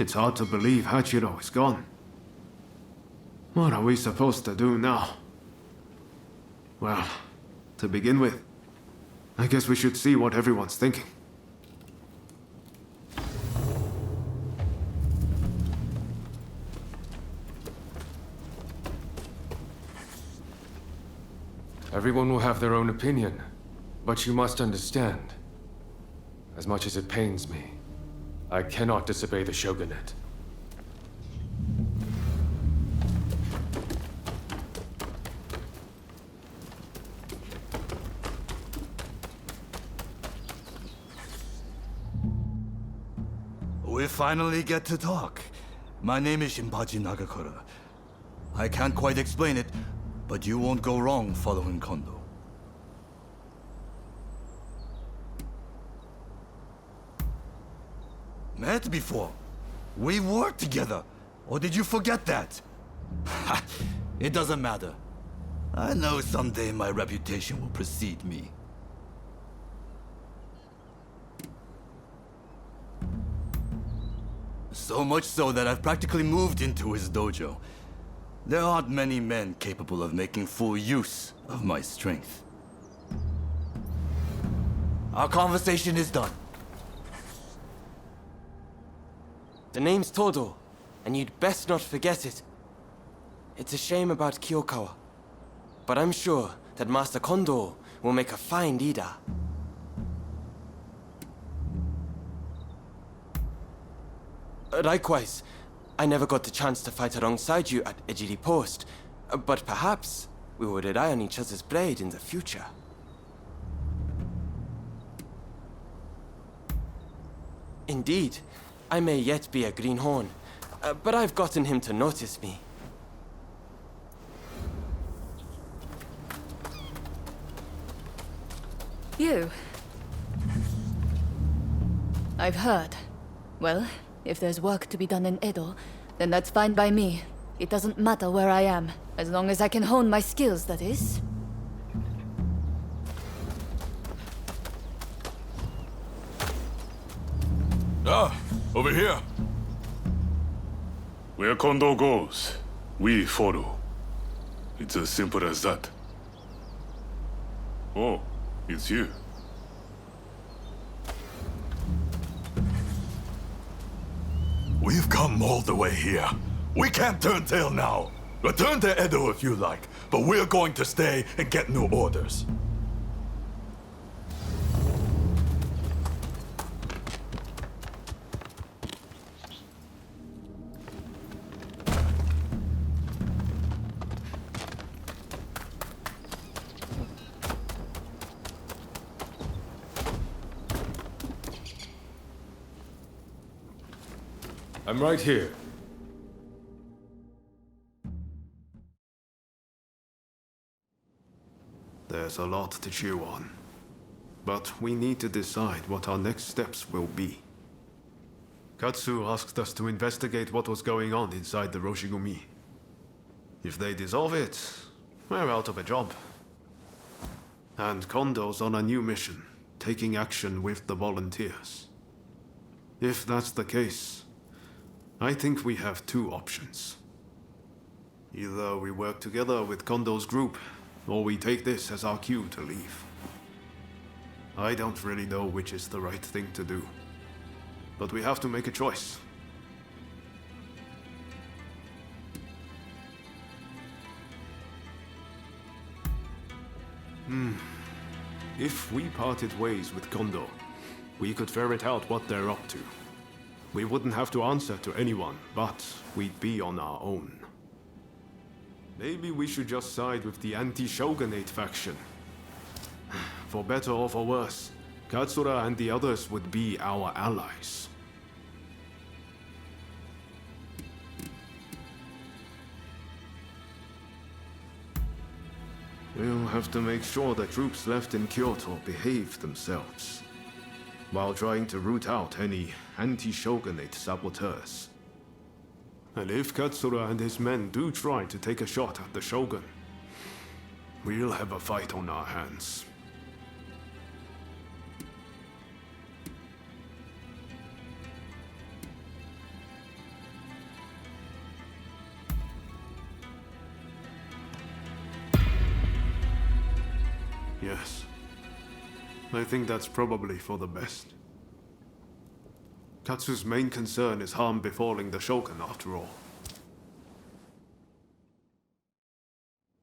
It's hard to believe Hachiro is gone. What are we supposed to do now? Well, to begin with, I guess we should see what everyone's thinking. Everyone will have their own opinion, but you must understand. As much as it pains me, I cannot disobey the shogunate. We finally get to talk. My name is Shinpachi Nagakura. I can't quite explain it, but you won't go wrong following Kondo. Met before. We worked together. Or did you forget that? It doesn't matter. I know someday my reputation will precede me. So much so that I've practically moved into his dojo. There aren't many men capable of making full use of my strength. Our conversation is done. The name's Todo, and you'd best not forget it. It's a shame about Kyokawa, but I'm sure that Master Kondo will make a fine leader. Likewise, I never got the chance to fight alongside you at Ejiri Post, but perhaps we will rely on each other's blade in the future. Indeed, I may yet be a greenhorn, but I've gotten him to notice me. You? I've heard. Well, if there's work to be done in Edo, then that's fine by me. It doesn't matter where I am, as long as I can hone my skills, that is. Ah, over here. Where Kondo goes, we follow. It's as simple as that. Oh, it's you. We've come all the way here. We can't turn tail now. Return to Edo if you like, but we're going to stay and get new orders. I'm right here. There's a lot to chew on. But we need to decide what our next steps will be. Katsu asked us to investigate what was going on inside the Roshigumi. If they dissolve it, we're out of a job. And Kondo's on a new mission, taking action with the volunteers. If that's the case, I think we have two options. Either we work together with Kondo's group, or we take this as our cue to leave. I don't really know which is the right thing to do, but we have to make a choice. If we parted ways with Kondo, we could ferret out what they're up to. We wouldn't have to answer to anyone, but we'd be on our own. Maybe we should just side with the anti-shogunate faction. For better or for worse, Katsura and the others would be our allies. We'll have to make sure the troops left in Kyoto behave themselves, while trying to root out any anti-shogunate saboteurs. And if Katsura and his men do try to take a shot at the Shogun, we'll have a fight on our hands. Yes. I think that's probably for the best. Katsu's main concern is harm befalling the Shogun, after all.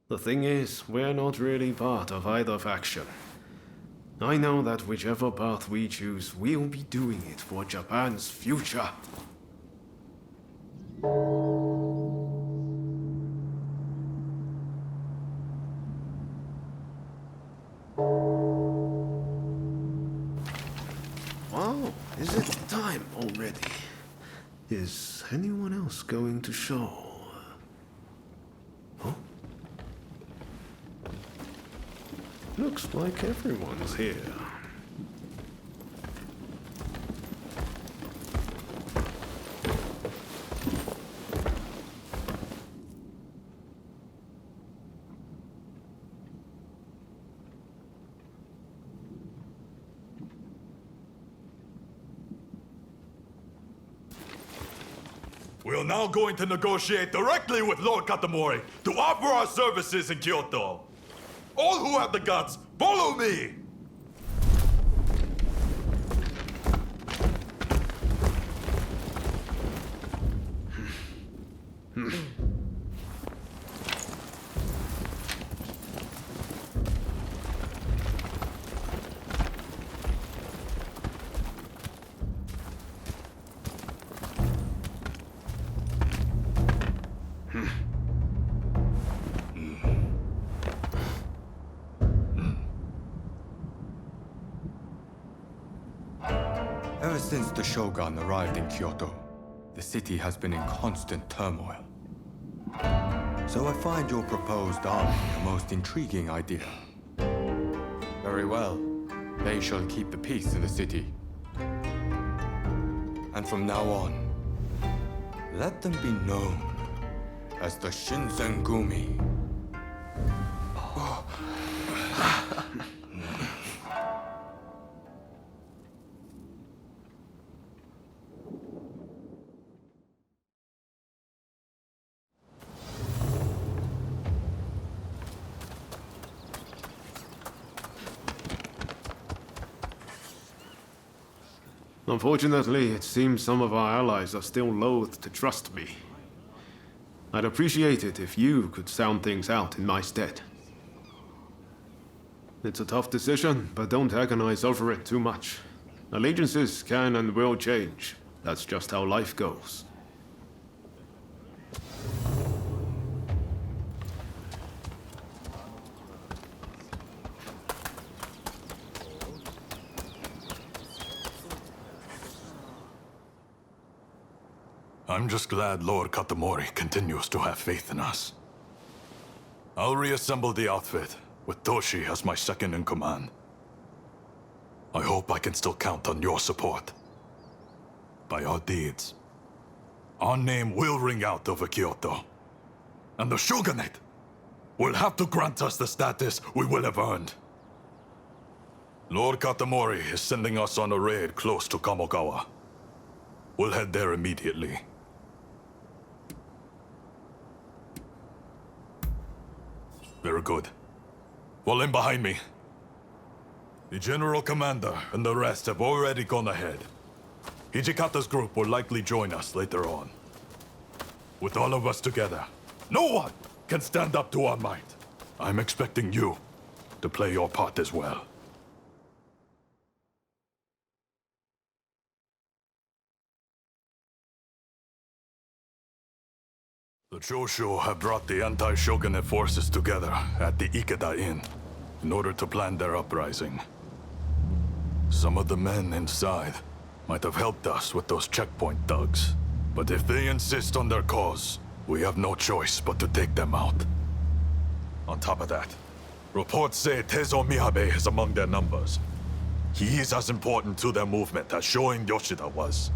The thing is, we're not really part of either faction. I know that whichever path we choose, we'll be doing it for Japan's future. Wow, is it time already? Is anyone else going to show? Huh? Looks like everyone's here. We are now going to negotiate directly with Lord Katamori to offer our services in Kyoto. All who have the guts, follow me! Ever since the Shogun arrived in Kyoto, the city has been in constant turmoil. So I find your proposed army a most intriguing idea. Very well. They shall keep the peace in the city. And from now on, let them be known as the Shinsengumi. Unfortunately, it seems some of our allies are still loath to trust me. I'd appreciate it if you could sound things out in my stead. It's a tough decision, but don't agonize over it too much. Allegiances can and will change. That's just how life goes. I'm just glad Lord Katamori continues to have faith in us. I'll reassemble the outfit, with Toshi as my second in command. I hope I can still count on your support. By our deeds, our name will ring out over Kyoto. And the Shogunate will have to grant us the status we will have earned. Lord Katamori is sending us on a raid close to Kamogawa. We'll head there immediately. Very good. Fall in behind me. The General Commander and the rest have already gone ahead. Hijikata's group will likely join us later on. With all of us together, no one can stand up to our might. I'm expecting you to play your part as well. The Choshu have brought the anti-shogunate forces together at the Ikeda Inn in order to plan their uprising. Some of the men inside might have helped us with those checkpoint thugs, but if they insist on their cause, we have no choice but to take them out. On top of that, reports say Tezo Miyabe is among their numbers. He is as important to their movement as Shoin Yoshida was.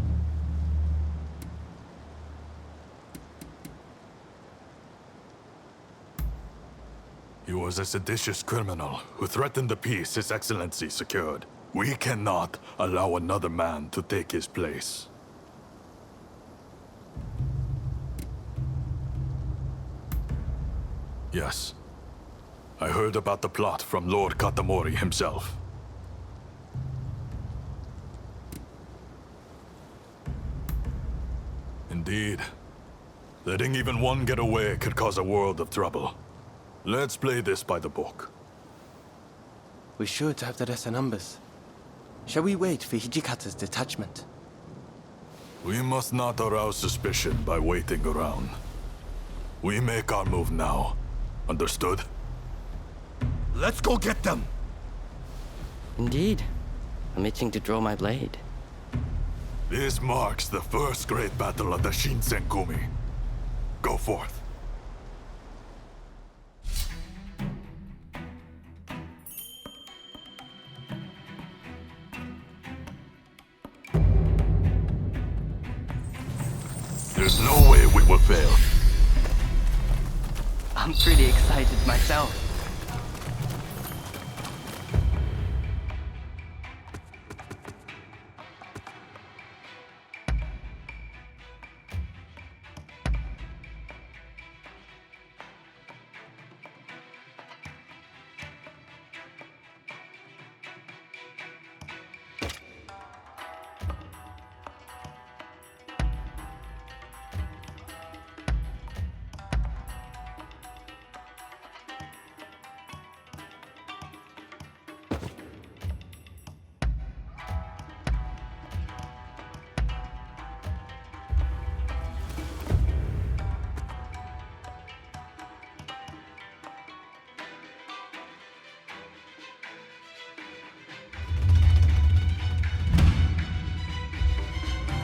He was a seditious criminal who threatened the peace His Excellency secured. We cannot allow another man to take his place. Yes. I heard about the plot from Lord Katamori himself. Indeed. Letting even one get away could cause a world of trouble. Let's play this by the book. We should have the rest of numbers. Shall we wait for Hijikata's detachment? We must not arouse suspicion by waiting around. We make our move now. Understood? Let's go get them! Indeed. I'm itching to draw my blade. This marks the first great battle of the Shinsengumi. Go forth. There's no way we will fail. I'm pretty excited myself.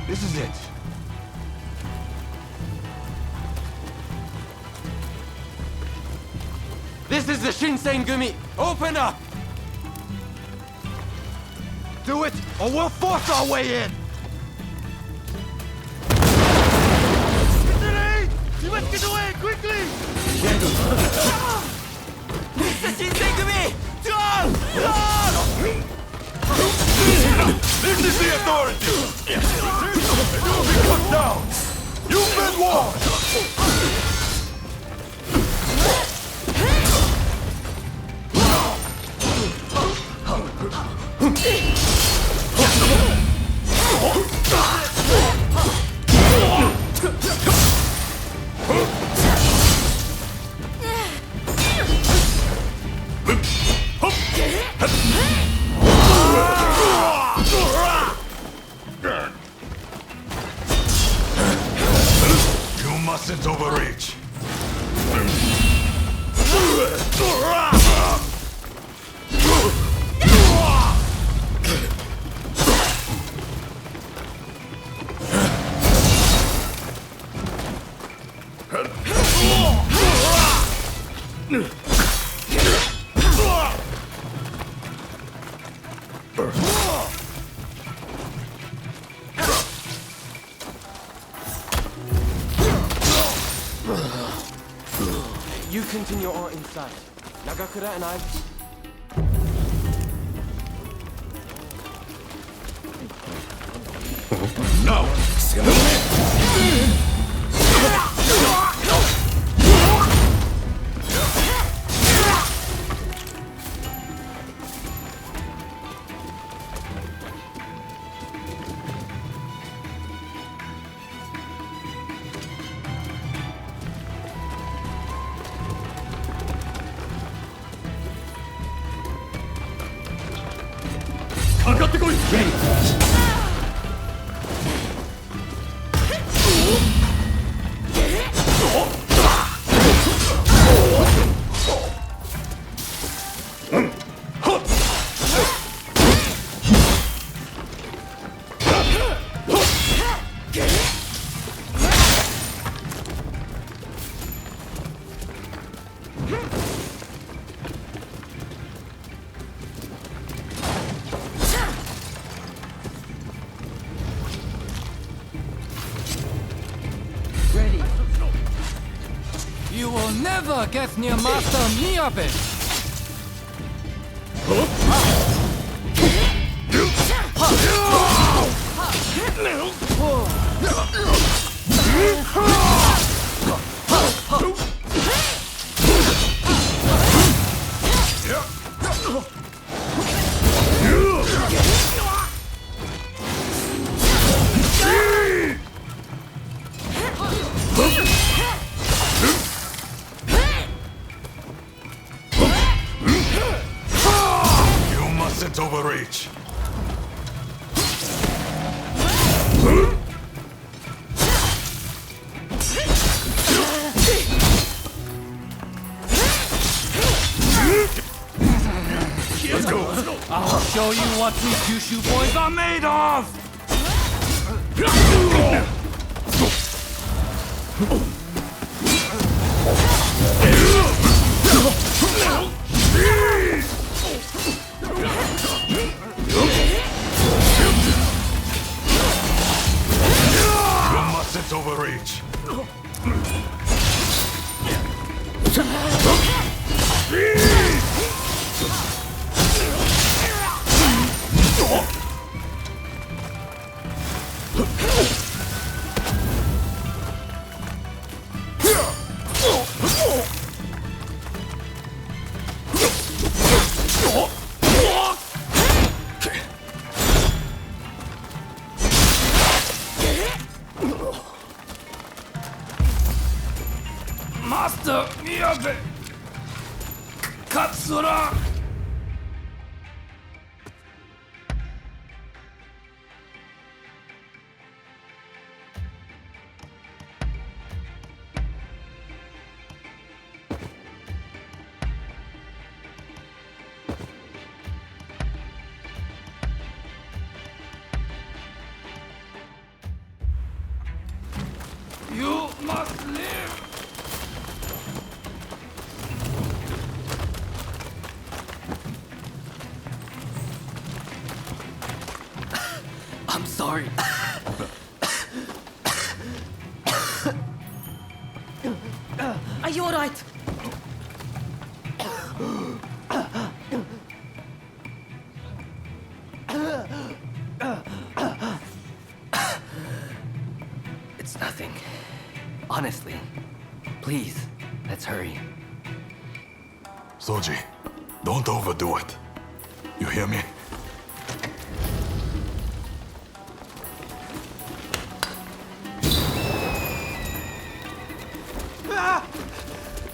This is it. This is the Shinsengumi! Open up! Do it, or we'll force our way in! You must get away, quickly! It's the Shinsengumi! This is the authority! And you will be cut down! You've been warned! You mustn't overreach. You continue on inside. Nagakura and I... Ready. You will never get near Master Miyabe! what these Kyushu boys are made of! You mustn't overreach. Master Miyabe! Katsura! You must live! I'm sorry. Are you alright? It's nothing. Honestly. Please, let's hurry. Soji, don't overdo it. You hear me?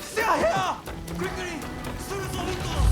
Stay here! Quickly! Through the windows!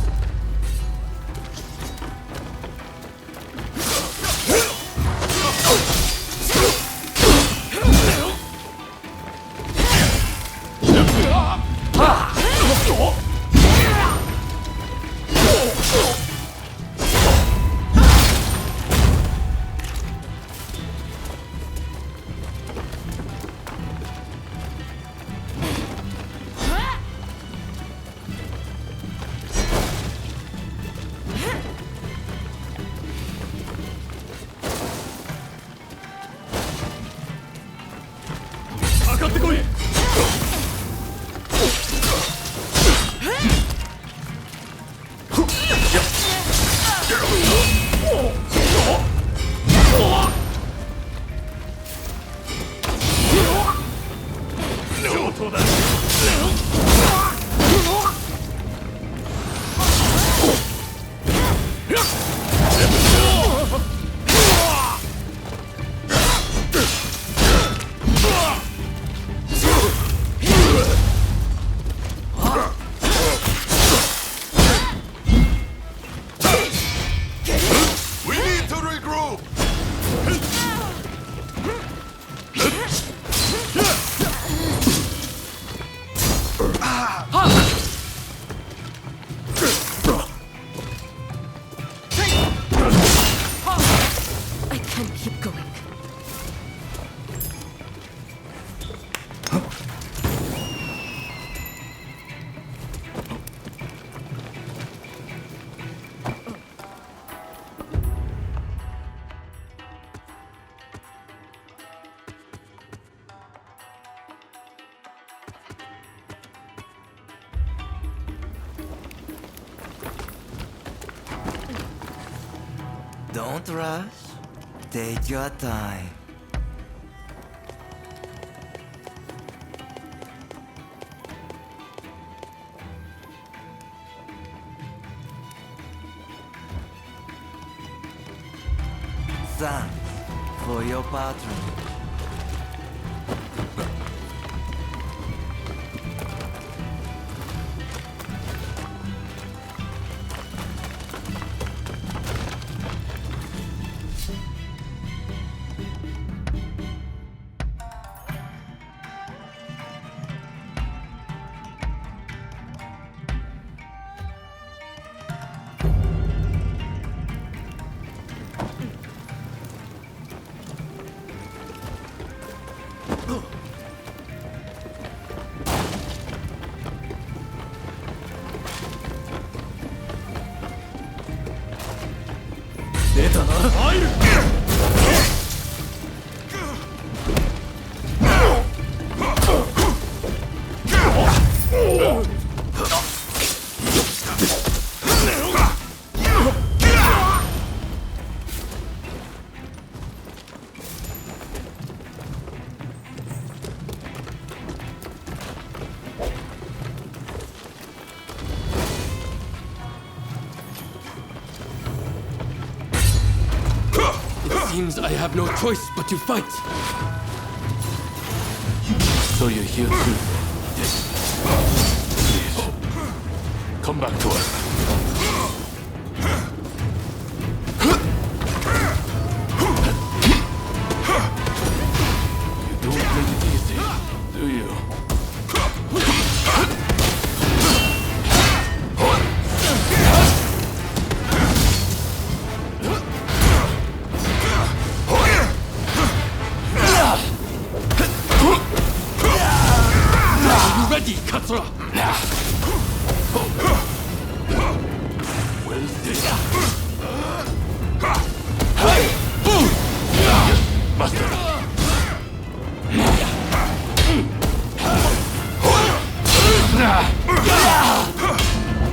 Don't rush. Take your time. Thanks for your patronage. seems I have no choice but to fight. So you're here too? Please, come back to us. You don't make it easy, do you? Ready, Katsura! Well, this. Master.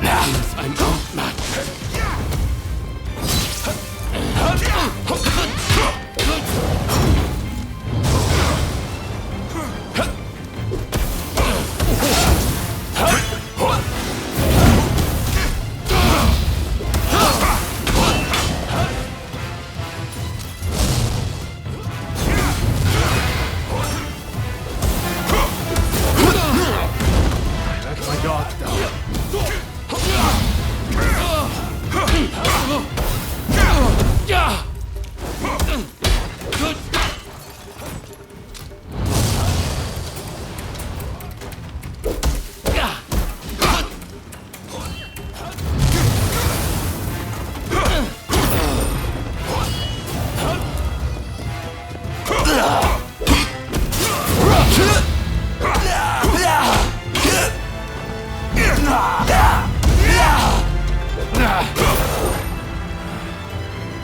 Since I'm outmatched.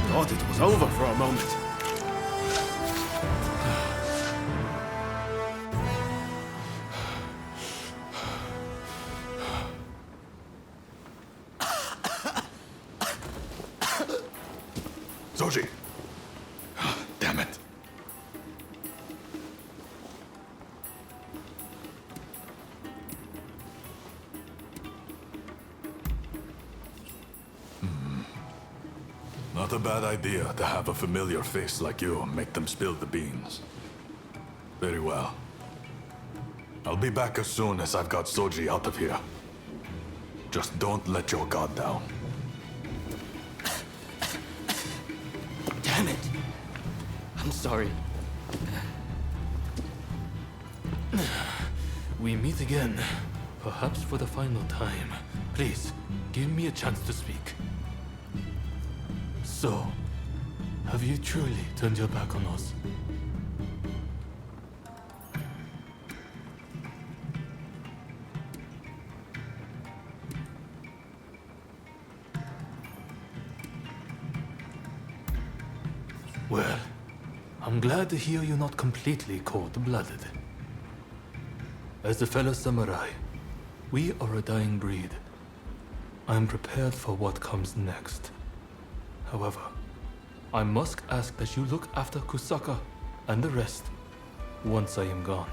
Thought it was over for a moment. Zoji! Damn it. Not a bad idea to have a familiar face like you and make them spill the beans. Very well. I'll be back as soon as I've got Soji out of here. Just don't let your guard down. Damn it! I'm sorry. We meet again, perhaps for the final time. Please, give me a chance to speak. So, have you truly turned your back on us? Well, I'm glad to hear you're not completely cold-blooded. As a fellow samurai, we are a dying breed. I'm prepared for what comes next. However, I must ask that you look after Kusaka and the rest once I am gone.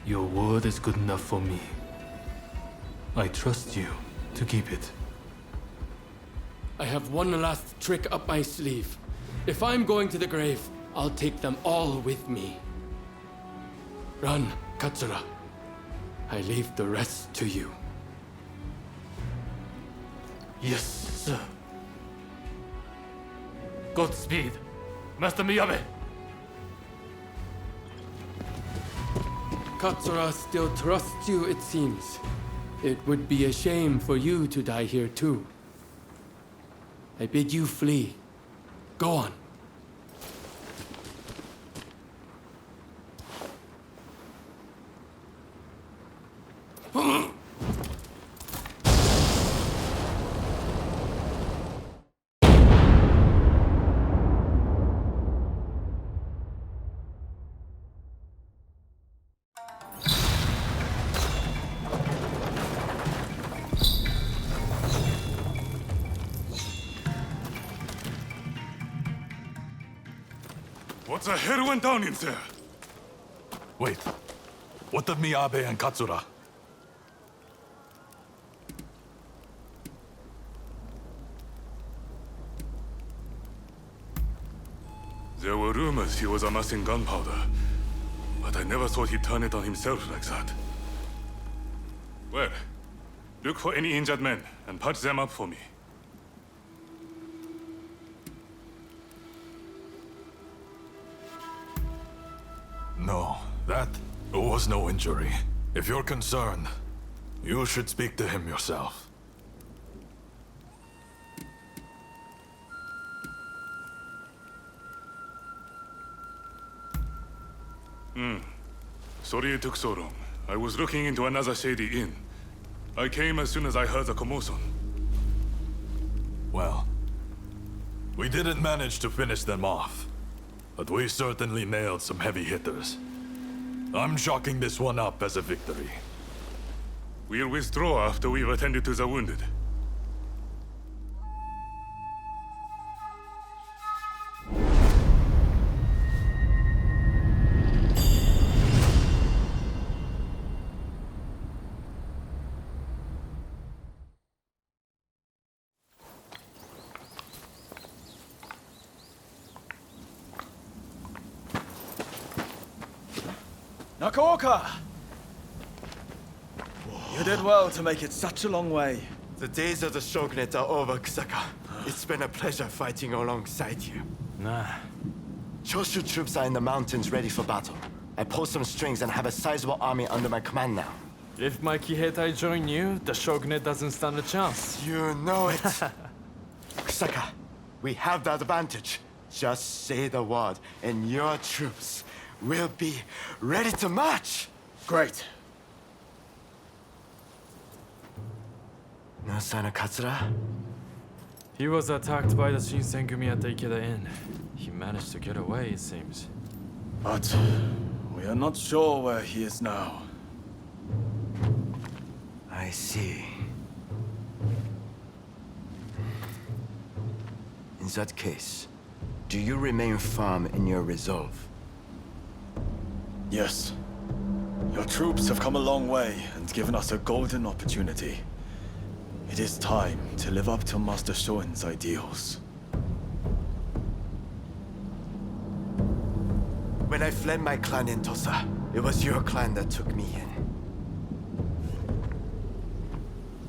Your word is good enough for me. I trust you to keep it. I have one last trick up my sleeve. If I'm going to the grave, I'll take them all with me. Run, Katsura. I leave the rest to you. Yes, sir. Godspeed, Master Miyabe. Katsura still trusts you, it seems. It would be a shame for you to die here too. I bid you flee. Go on. What the hell went down in there? Wait. What of Miyabe and Katsura? There were rumors he was amassing gunpowder, but I never thought he'd turn it on himself like that. Well, look for any injured men and patch them up for me. No, that was no injury. If you're concerned, you should speak to him yourself. Sorry it took so long. I was looking into another shady inn. I came as soon as I heard the commotion. Well, we didn't manage to finish them off, but we certainly nailed some heavy hitters. I'm chalking this one up as a victory. We'll withdraw after we've attended to the wounded. Nakaoka! You did well to make it such a long way. The days of the shogunate are over, Kusaka. It's been a pleasure fighting alongside you. Nah. Choshu troops are in the mountains ready for battle. I pulled some strings and have a sizable army under my command now. If my Kiheitai join you, the shogunate doesn't stand a chance. You know it. Kusaka, we have the advantage. Just say the word, and your troops will be ready to march. Great. No sign of Katsura? He was attacked by the Shinsengumi at the Ikeda Inn. He managed to get away, it seems. But we are not sure where he is now. I see. In that case, do you remain firm in your resolve? Yes. Your troops have come a long way and given us a golden opportunity. It is time to live up to Master Shoin's ideals. When I fled my clan in Tosa, it was your clan that took me in.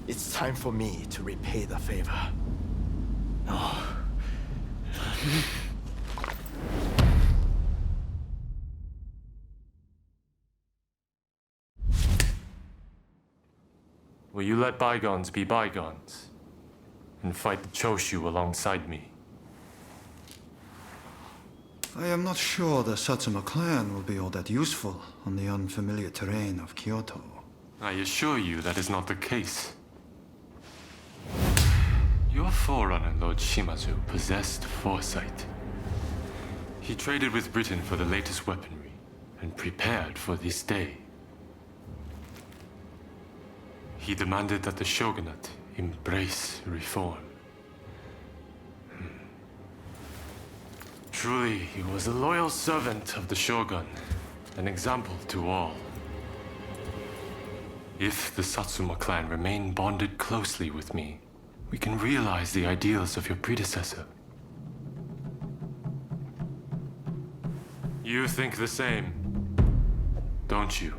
It's time for me to repay the favor. Oh. Will you let bygones be bygones and fight the Choshu alongside me? I am not sure the Satsuma clan will be all that useful on the unfamiliar terrain of Kyoto. I assure you that is not the case. Your forerunner, Lord Shimazu, possessed foresight. He traded with Britain for the latest weaponry and prepared for this day. He demanded that the shogunate embrace reform. Truly, he was a loyal servant of the shogun, an example to all. If the Satsuma clan remain bonded closely with me, we can realize the ideals of your predecessor. You think the same, don't you?